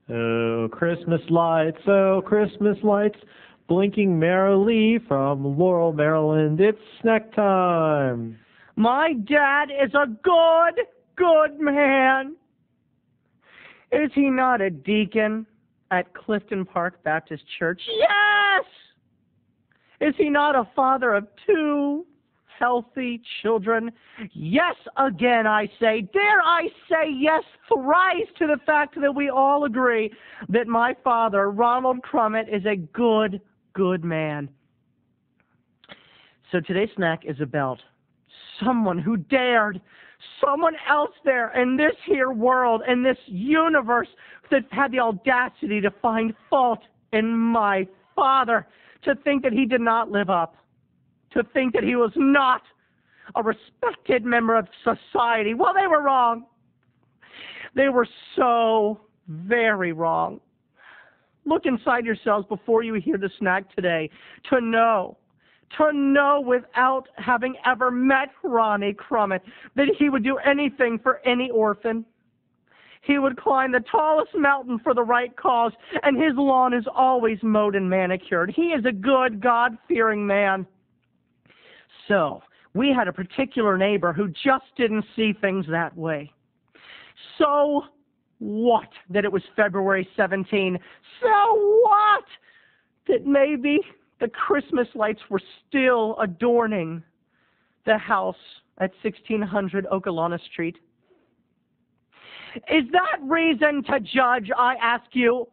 Oh, Christmas lights, blinking merrily from Laurel, Maryland. It's snack time. My dad is a good man. Is he not a deacon at Clifton Park Baptist Church? Yes! Is he not a father of 2 healthy children? Yes, again I say, dare I say yes thrice to the fact that we all agree that my father, Ronald Crummett, is a good man. So today's snack is about someone who dared, someone else there in this here world, in this universe, that had the audacity to find fault in my father, to think that he did not live up, to think that he was not a respected member of society. Well, they were wrong. They were so very wrong. Look inside yourselves before you hear the snack today to know without having ever met Ronnie Crummett that he would do anything for any orphan. He would climb the tallest mountain for the right cause, and his lawn is always mowed and manicured. He is a good, God-fearing man. So, we had a particular neighbor who just didn't see things that way. So what that it was February 17? So what that maybe the Christmas lights were still adorning the house at 1600 Okolana Street? Is that reason to judge, I ask you?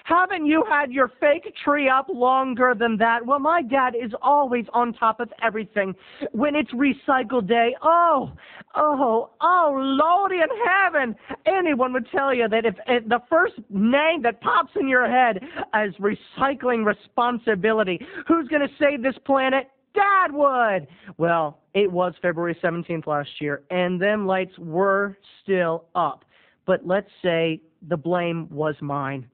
Haven't you had your fake tree up longer than that? Well, my dad is always on top of everything. When it's recycle day, oh, Lordy in heaven, anyone would tell you that if the first name that pops in your head as recycling responsibility, who's going to save this planet? Dad would. Well, it was February 17th last year, and them lights were still up. But let's say the blame was mine.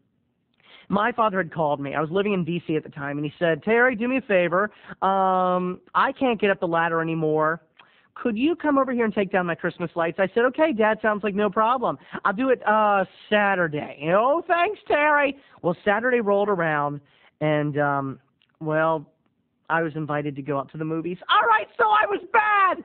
My father had called me. I was living in D.C. at the time, and he said, Terry, do me a favor. I can't get up the ladder anymore. Could you come over here and take down my Christmas lights? I said, okay, Dad, sounds like no problem. I'll do it Saturday. Oh, thanks, Terry. Well, Saturday rolled around, and, I was invited to go out to the movies. All right, so I was bad.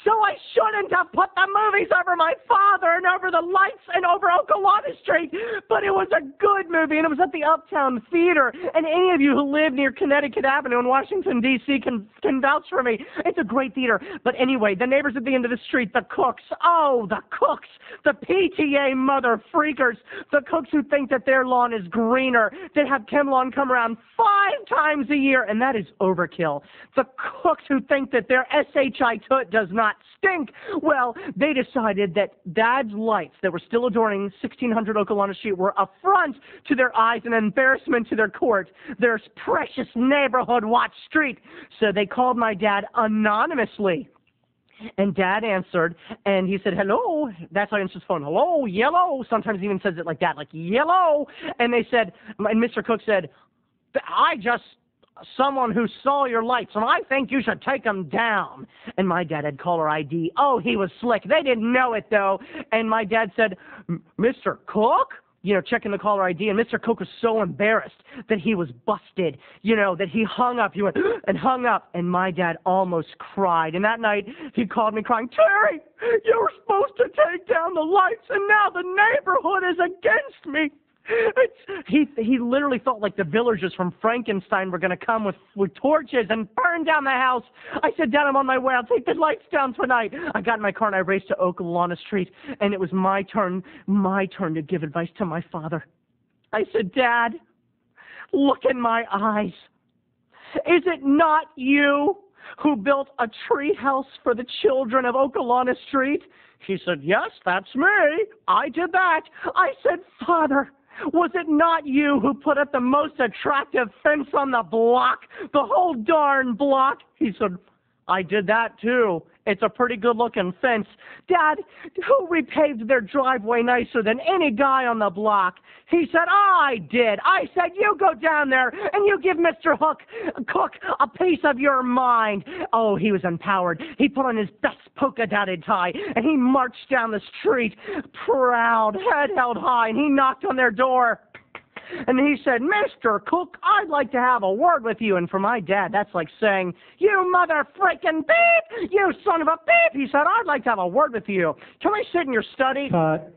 So I shouldn't have put the movies over my father and over the lights and over Okolana Street. But it was a good movie, and it was at the Uptown Theater. And any of you who live near Connecticut Avenue in Washington, D.C. can vouch for me. It's a great theater. But anyway, the neighbors at the end of the street, the cooks. Oh, the cooks. The PTA mother freakers. The cooks who think that their lawn is greener. That have ChemLawn come around 5 times a year, and that is overkill. The cooks who think that their SHI toot does not stink. Well, they decided that Dad's lights that were still adorning 1600 Okolana Street were affront to their eyes and embarrassment to their court, their precious neighborhood watch street. So they called my dad anonymously. And Dad answered, and he said, hello. That's how he answers his phone. Hello, yellow. Sometimes he even says it like that, like yellow. And they said, and Mr. Cook said, someone who saw your lights, and I think you should take them down. And my dad had caller ID. Oh, he was slick. They didn't know it, though. And my dad said, Mr. Cook? Checking the caller ID. And Mr. Cook was so embarrassed that he was busted, that he hung up. He went and hung up. And my dad almost cried. And that night, he called me crying, Terry, you were supposed to take down the lights, and now the neighborhood is against me. He literally felt like the villagers from Frankenstein were going to come with torches and burn down the house. I said, Dad, I'm on my way. I'll take the lights down tonight. I got in my car and I raced to Okolana Street, and it was my turn to give advice to my father. I said, Dad, look in my eyes. Is it not you who built a tree house for the children of Okolana Street? He said, yes, that's me. I did that. I said, Father, was it not you who put up the most attractive fence on the block, the whole darn block? He said, I did that too. It's a pretty good-looking fence. Dad, who repaved their driveway nicer than any guy on the block? He said, I did. I said, you go down there and you give Mr. Cook a piece of your mind. Oh, he was empowered. He put on his best polka-dotted tie and he marched down the street, proud, head held high, and he knocked on their door. And he said, Mr. Cook, I'd like to have a word with you. And for my dad, that's like saying, you mother freaking beep, you son of a beep. He said, I'd like to have a word with you. Can I sit in your study? Cut.